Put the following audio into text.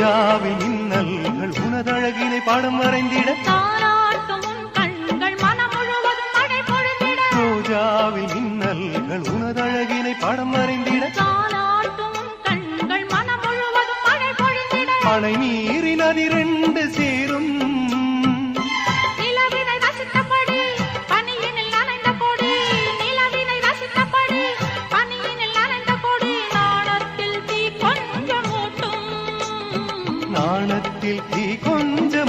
ரோஜாவின் மின்னல்கள் உனதழகினை பாடம் வரைந்திட தாலாட்டும் உன் கண்கள் மனம் முழுவதும் மழை பொழிந்திட ரோஜாவின் மின்னல்கள் உனதழகினை பாடம் வரைந்திட தாலாட்டும் உன் கண்கள் மனம் முழுவதும் மழை பொழிந்திட மழை நீரின் அதிரண்டு சேரும் நிலவினை ரசித்தபடி பனியினில் நனைந்த கொடி நிலவினை ரசித்தபடி பனியினில் நனைந்த கொடி நாணத்தில் தீ கொஞ்சம் மூட்டும் நாணத்தில் தீ கொஞ்சம்